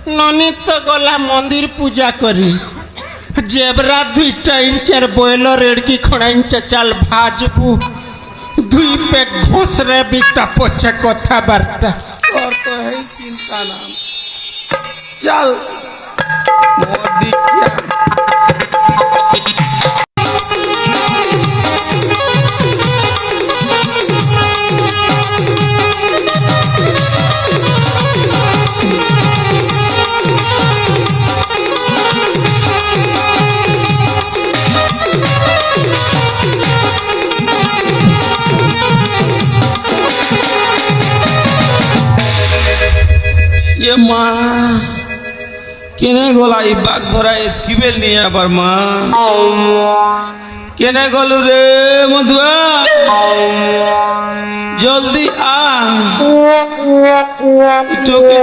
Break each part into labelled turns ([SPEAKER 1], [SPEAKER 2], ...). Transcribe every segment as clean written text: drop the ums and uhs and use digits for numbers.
[SPEAKER 1] ননি তো গলা মন্দির পূজা করি জেবরা 2টা ইঞ্চের বয়লর এড়কি খড়া ইঞ্চ চাল ভাজবু 2 পেক ঘোষরে বিতা পছে কথাবার্তা
[SPEAKER 2] তোর তো এই চিন্তা না চল মোর দীক্ষা মা কেনে গলা এই বাঘ ধরা এতকিবেল নিয়ে আবার মা কেনে গলু রে মধুয়া জলদি আ চোখে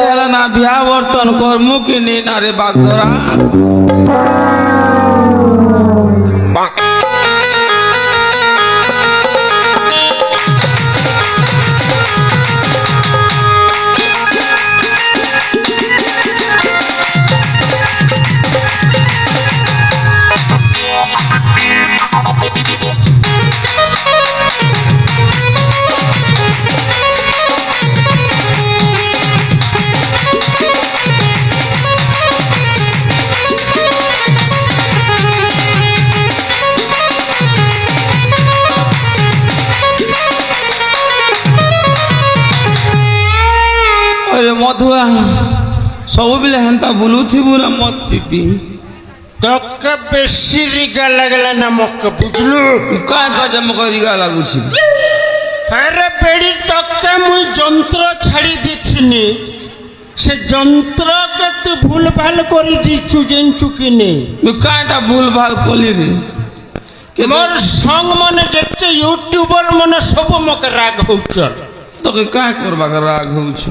[SPEAKER 2] হেলা না বিয়া বর্তন কর্ম কিনে না রে বাঘ ধরা মধুয়া ସବୁବେଳେ ହେନ୍ତା ବୁଲୁଥିବୁ ନା ମଦ ପିପି
[SPEAKER 1] তোকে বেশি রিগা লাগলা না মক বুঝলু
[SPEAKER 2] কাঁ কাজে মক রিগা লাগুছি
[SPEAKER 1] আরে বেড়ি তোকে মুই যন্ত্র ছাড়ি দিছিনি সে যন্ত্রকে তুই ভুল ভাল করে দিছু জানছু কি নে
[SPEAKER 2] কাঁটা ভুল ভাল কলি রে
[SPEAKER 1] মোর সং মনে যেতে ইউটিউবার মনে সব মকে রাগ হউছ
[SPEAKER 2] তোকে কাঁ করবা রাগ হউছ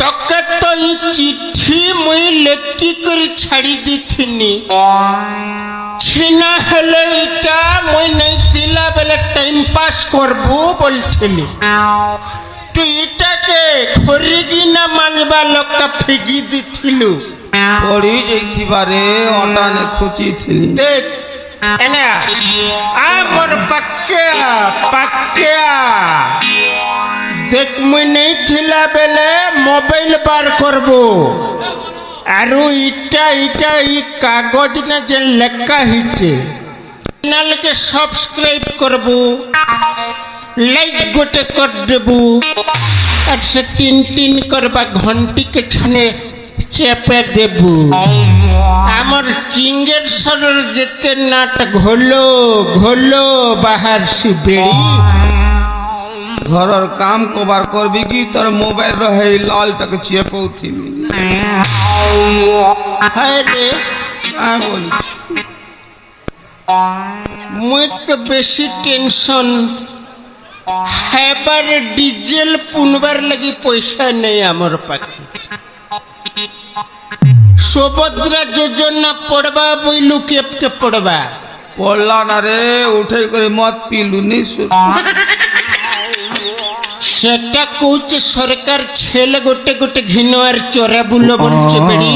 [SPEAKER 1] তোকে তো এই চিঠি মুই লেখি করে ছাড়ি দিছিনি ছিনা হলে এটা মুই নাই দিলা বেলে টাইম পাস করবো বলছিলি তুই এটাকে খরিগি না মানবা লোকটা ফিগি দিছিলু
[SPEAKER 2] পড়ি যাইতিবারে অটানে খুঁচিছিলি
[SPEAKER 1] দেখ এনা আমার পাক্কা দেখ মুই নেই থিলা বেলে মোবাইল বার করব আর ইটা ই কাগজ না যে লেখা হইছে চ্যানেলকে সাবস্ক্রাইব করব লাইক গোটে কর দেবু আর সে টিন করবা ঘন্টিকে ছানে চেপে দেবু আমার চিঙ্গের সরর যেতে নাটক ঘোলো বাহার সি বেড়ি
[SPEAKER 2] ঘরের কাম কবার করবি কি তোর মোবাইল রহে লালটাকে চেপৌথিবি
[SPEAKER 1] হায় রে
[SPEAKER 2] বলিস
[SPEAKER 1] মুই তো বেশি টেনশন হেবার ডিজেল পুনবার লাগি পয়সা নেই আমার পাখে সুভদ্রা যোজনা পড়বা বইলু কেপকে পড়বা
[SPEAKER 2] পড়লা না রে উঠে করে মদ পিলু নি
[SPEAKER 1] সেটা কৌছে সরকার ছেলে গোটে গোটে ঘিনো আর চোরা বুলো বলছে বেড়ি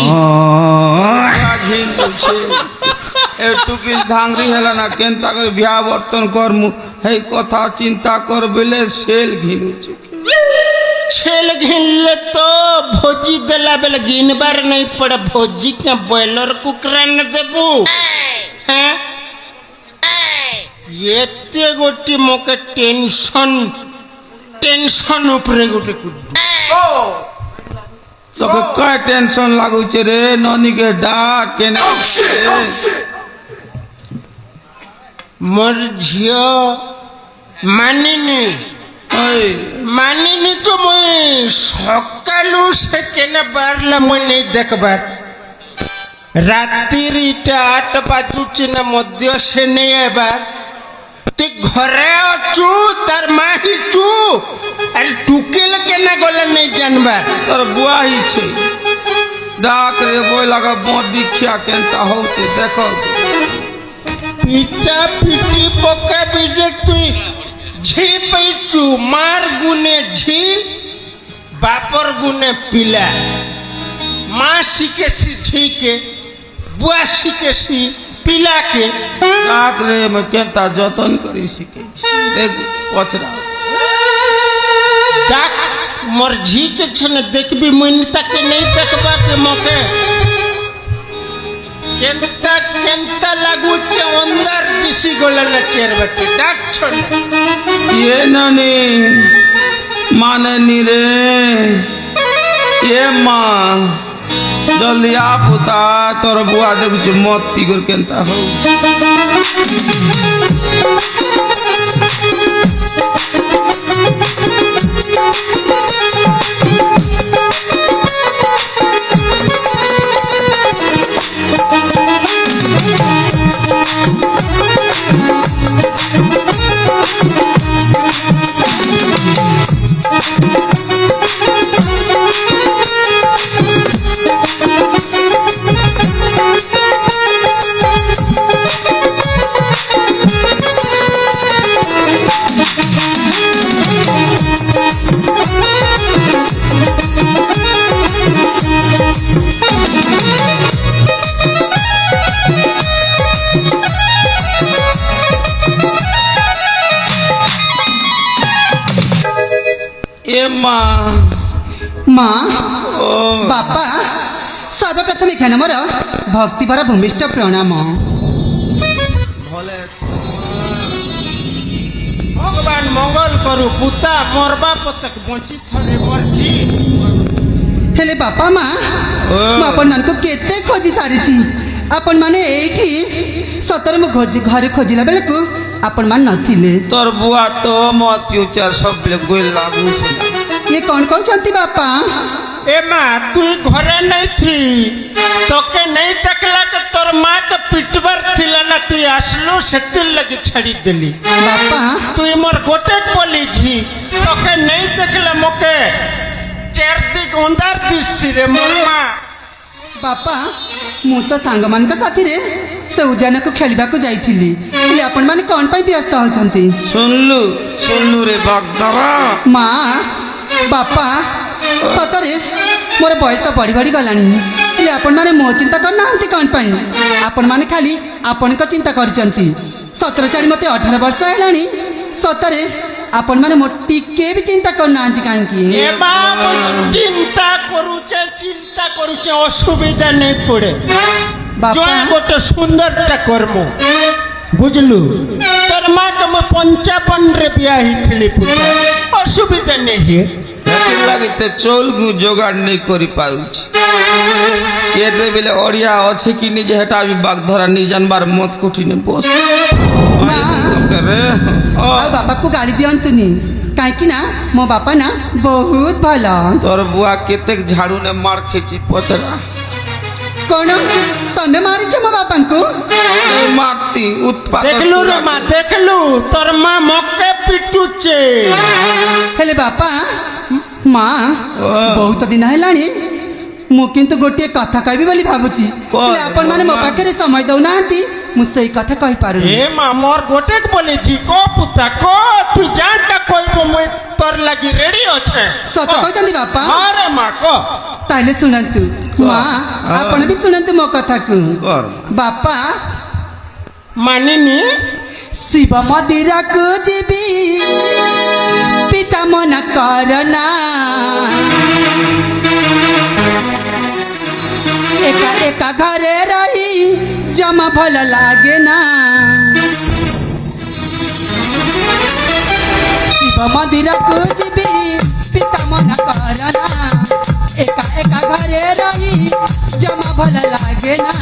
[SPEAKER 2] এটুকি ধাংরি হেলা না কেনতা করে বিয়া বর্তন করমু এই কথা চিন্তা কর বলে সেল ঘিনুছে
[SPEAKER 1] ছেলে ঘিনলে তো ভোজি দেলা বেলে গিনবার নাই পড়ে ভোজি কে বয়লর কুকরা না দেবু হ্যাঁ এতে গোটি মোকে টেনশন উপরে গোটে
[SPEAKER 2] তোকে কয় টেনশন লাগুছে রে ননিকে ডাক কেনে
[SPEAKER 1] মোর ঝিও মানিনি তো মুই সকালু সে কেনে বারলা মুই নেই দেখবার রাত্রির ইটা 8 বাজুছি না মধ্য সে নেই এবার তুই ঘরে অছু তার মা হিচু আর টুকিল কেনে গলে নেই জানবার
[SPEAKER 2] তোর বুয়া হিছে ডাক রে বই লাগা মোর দীক্ষা কেনতা হচ্ছে দেখো
[SPEAKER 1] পিটা পিটি পকা বিজে তুই ঝি পাইছু মার গুনে ঝি বাপর গুনে পিলা মা মা শিখেছি ঠিক বুয়া শিখেছি পিলাকে
[SPEAKER 2] রাখ রে मैं केता जतन करी শিখেছি দেখ পচরা
[SPEAKER 1] ডাক মোর ঝি के छने देखबी मुइन तक नहीं देखबा के मोके केंता लागू छे अंदर दिसी गोलन टेर बटे डाक छोड़
[SPEAKER 2] ये नानी माननी रे ये माँ जल्दी आ पुता तोर बुआ देखु मत पिगर केंता हो ये माँ
[SPEAKER 3] माँ बापा सर्वप्रथम एखाने मोर भक्तिभरा भूमिष्ठ प्रणाम
[SPEAKER 1] भगवान मंगल करू पुता मरबा पतक बंची थरे मरजी
[SPEAKER 3] हेले बापा माँ मु आपण मान को केते खोजी सारी आपण माने एठी सतरे मु घरे खोजिला बेले को आपण मान नथिले
[SPEAKER 2] तोर बुआ तो मत फ्यूचर सब गोल लागू
[SPEAKER 3] ये कौन कौन चंती बापा
[SPEAKER 1] ए माँ तू घरे नहीं थी तोके नहीं देखला के तोर माँ के पिटबर थिला ना तू आसलो सेतिल लगी छड़ी देली
[SPEAKER 3] बापा
[SPEAKER 1] तू मोर गोटे बोली जी तोके नहीं देखला मोके चेर दिग अंदर दिसছি रे मोर माँ
[SPEAKER 3] बापा मु तो सांग मान का साथी रे से उद्यान को खेलबा को जाईथिली ले आपण माने कोन पई व्यस्त होचंती
[SPEAKER 2] सुनलू रे बागदरा
[SPEAKER 3] माँ बापा सतरे मोर बयस तो बढ़ी बढ़ी गलानी ले आपण माने मो चिंता करना हंती कोन पई आपण माने खाली आपण को चिंता करचंती 17 चाली मते 18 वर्ष हेलानी सतरे आपण माने मो टिके भी चिंता करना हंती काहे की
[SPEAKER 1] ए माँ चिंता करूचे असुविधा नहीं पड़े
[SPEAKER 3] बापा
[SPEAKER 1] जो गोटे सुंदरता कर्म बुझलु तोर माँ के मैं 55 रे बिया ही पुता असुविधा नहीं है
[SPEAKER 2] लगे ते चौल गु जोगाड़ नहीं करी पाउछ ये दे बेले ओडिया अछि कि नि जे हटा भी बागधरा नि जानबार मत कुटी ने बस करे
[SPEAKER 3] आ बापा को गाड़ी दियंतुनी काहे की ना मो बापा ना बहुत भला
[SPEAKER 2] तोर बुआ केतेक झाड़ू ने मार खींची पचरा
[SPEAKER 3] कौन तमे मारी छ मो बापा को
[SPEAKER 2] नहीं मारती उत्पात
[SPEAKER 1] देखलु रे माँ देखलु तोर माँ मक्के पिटुचे
[SPEAKER 3] हेले बापा माँ बहुत दिन हेलानी मु किंतु गोटे कथा कहबी बोली भाबुची ले आपण माने मो पाखरे समय दउना हंती मु सही कथा कहि पारु
[SPEAKER 1] ए माँ मोर गोटे के बोले जी को पुता को तू जानटा कहबो मुई तोर लागि रेडी अछे
[SPEAKER 3] सत कहतंदी बापा
[SPEAKER 1] अरे माँ को
[SPEAKER 3] ताइले सुनंतु माँ आपण भी सुनंतु मो कथा को
[SPEAKER 2] कर
[SPEAKER 3] बापा
[SPEAKER 1] मानिनी
[SPEAKER 3] शिव मदिरा को जीवी पिता मन करना एका एका घरे रही जमा भल लागे ना शिव मदिरा को जीवी पिता मन करना एका एका घरे रही जमा भल लागे ना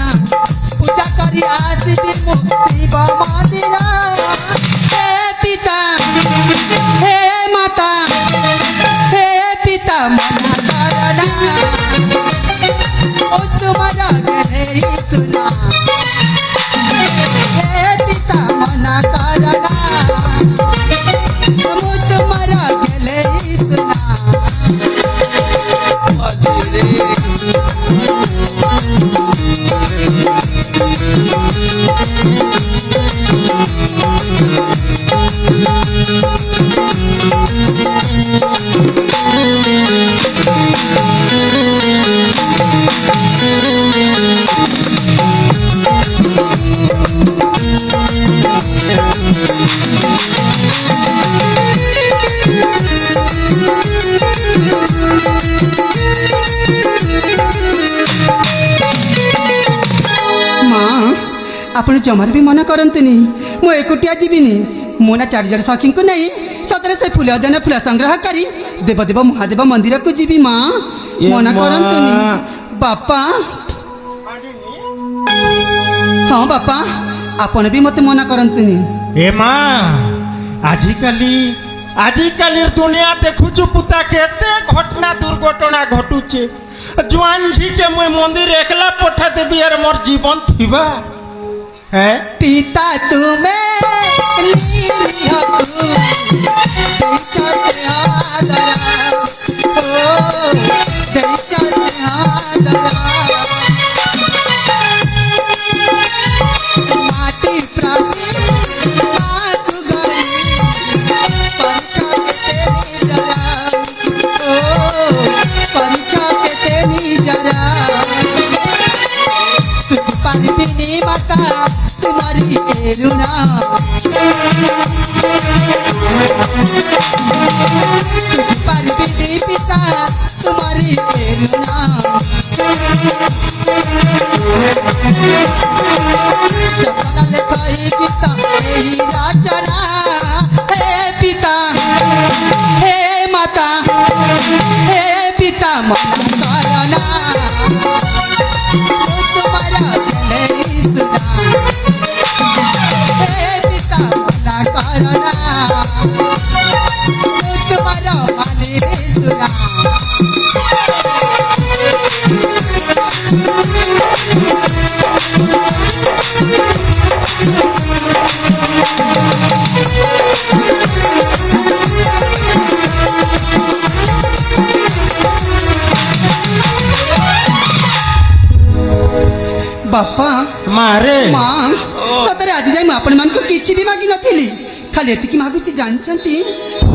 [SPEAKER 3] पूजा करी आसिबी शिव मदिरा हे पिता हे माता हे पिता मना करना ओ तुम्हारा गले सुना हे पिता मना करना तुम्हारा गले सुना ଆପଣ ଜମାରୁ ବି ମନା କରନ୍ତୁନି ମୁଁ ଏକୁଟିଆ ଯିବିନି ମୁଁ ନା 4 ଜଣ ସଖୀଙ୍କୁ ନେଇ ସତରେ ସେ ଫୁଲ ଉଦ୍ୟାନ ଫୁଲ ସଂଗ୍ରହ କରି ଦେବଦେବ ମହାଦେବ ମନ୍ଦିରକୁ ଯିବି ମା
[SPEAKER 2] ଏ
[SPEAKER 3] ମନା
[SPEAKER 2] ମା।
[SPEAKER 3] କରନ୍ତୁନି ବାପା ହଁ ବାପା ଆପଣ ବି ମତେ ମନା କରନ୍ତୁନି
[SPEAKER 1] ଏ ମା ଆଜିକାଲିর দুনিয়া দেখুছু পুতা কেতে ঘটনা দুর্ঘটনা ঘটুছে জোয়ান ঝিকে মুই মন্দির একলা পঠা দেবি আর মোর জীবন থিবা হ্যাঁ
[SPEAKER 3] পিতা তুমি মাটি প্রাণী মাতু গরি পরীক্ষা কেতে জরা ও পরীক্ষা কেতে জরা পারবিনি মাতা তোমারি এরুনা পারবিনি পিতা তোমারি এরুনা জগনালে কই পিতা এই রাজনা হে পিতা হে মাতা হে পিতা মনা করনা तुम्हारा हे पिता मना करना तुम्हारा माने सुना ବାପା
[SPEAKER 1] ମାରେ
[SPEAKER 3] ମା ସତରେ ଆଜି ଯାଇ ମୁଁ ଆପଣମାନଙ୍କୁ କିଛି ବି ମାଗି ନଥିଲି ଖାଲି ଏତିକି ମାଗୁଛି ଜାଣିଛନ୍ତି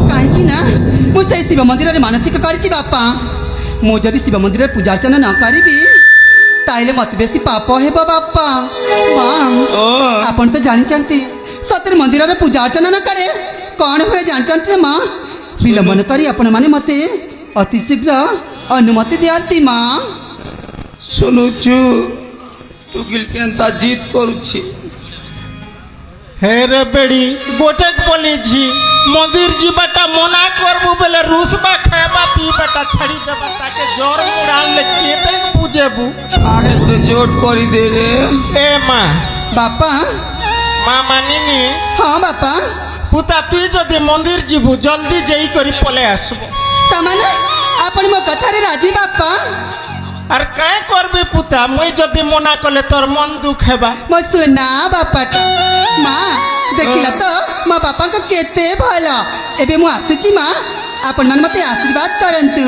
[SPEAKER 3] କାହିଁକି ନା ମୁଁ ସେଇ ଶିବ ମନ୍ଦିରରେ ମାନସିକ କରିଛି ବାପା ମୁଁ ଯଦି ଶିବ ମନ୍ଦିରରେ ପୂଜା ଅର୍ଚ୍ଚନା ନ କରିବି ତାହେଲେ ମତେ ବେଶୀ ପାପ ହେବ ବାପା ମା
[SPEAKER 2] ଓ
[SPEAKER 3] ଆପଣ ତ ଜାଣିଛନ୍ତି ସତରେ ମନ୍ଦିରରେ ପୂଜା ଅର୍ଚ୍ଚନା ନ କରେ କ'ଣ ହୁଏ ଜାଣିଛନ୍ତି ମା ବିଲମ୍ବନ କରି ଆପଣମାନେ ମତେ ଅତି ଶୀଘ୍ର ଅନୁମତି ଦିଅନ୍ତି ମା
[SPEAKER 2] শুনুছু টুকিল কেনতা জিদ করুছি
[SPEAKER 1] হে রে বেড়ি গোটেক বলিছি মন্দির যাবাটা মনা করবু বেলে রুসবা খাইবা পিবাটা ছাড়ি দেবা তাকে জ্বর মুড়ালে কেতে বুঝেবু
[SPEAKER 2] আরে তো জোট করি দে রে
[SPEAKER 1] এ মা
[SPEAKER 3] ବାପା
[SPEAKER 1] মা মানিনি
[SPEAKER 3] ହଁ ବାପା
[SPEAKER 1] পুতা তুই যদি মন্দির ଯିବୁ জলদি যাই করি পলে আসবো
[SPEAKER 3] ତାମାନେ ଆପଣ ମୋ କଥାରେ ରାଜି ବାପା
[SPEAKER 1] আর কায় করবি পুতা মুই যদি মনা কলে তোর মন দুঃখ হেবা
[SPEAKER 3] ମୋ ସୁନା ବାପାଟା ମା ଦେଖିଲ ତ ମୋ ବାପାଙ୍କ କେତେ ଭଲ ଏବେ ମୁଁ ଆସୁଛି ମା ଆପଣମାନେ ମୋତେ ଆଶୀର୍ବାଦ କରନ୍ତୁ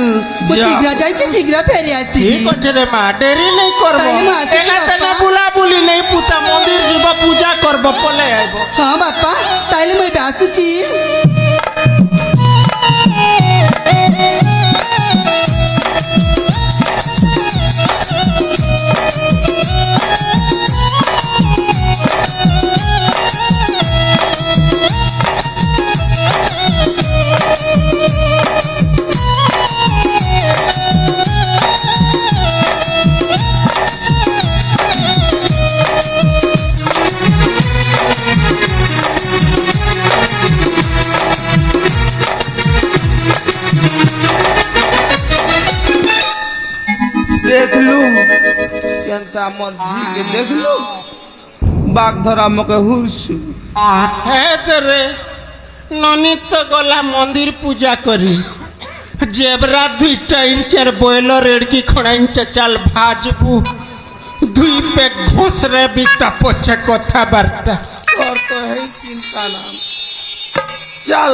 [SPEAKER 3] ମୁଁ
[SPEAKER 2] ଯା।
[SPEAKER 3] ଶୀଘ୍ର ଯାଇକି ଶୀଘ୍ର ଫେରି ଆସିବି
[SPEAKER 1] ঠিক আছে রে মা দেরি নেই করবো
[SPEAKER 3] তাইলে মা আসি
[SPEAKER 1] এনা
[SPEAKER 3] বাপা।
[SPEAKER 1] তেনা বুলাবুলি নেই পুতা মন্দির যাব পূজা করব পলে আইব
[SPEAKER 3] ହଁ ବାପା ତାହେଲେ ମୁଁ ଏବେ ଆସୁଛି
[SPEAKER 2] দেখলু কেনতা আমার ঝিকে দেখলু বাঘ ধরা আমাকে হুসু
[SPEAKER 1] হ্যাঁ তো রে ননি তো গলা মন্দির পূজা করি জেবরা 2টা ইঞ্চের বয়লর এড়কি খড়া ইঞ্চ চাল ভাজবু 2 পেক ঘোষরে বিতা পছে কথাবার্তা
[SPEAKER 2] তোর তো এই চিন্তা না চল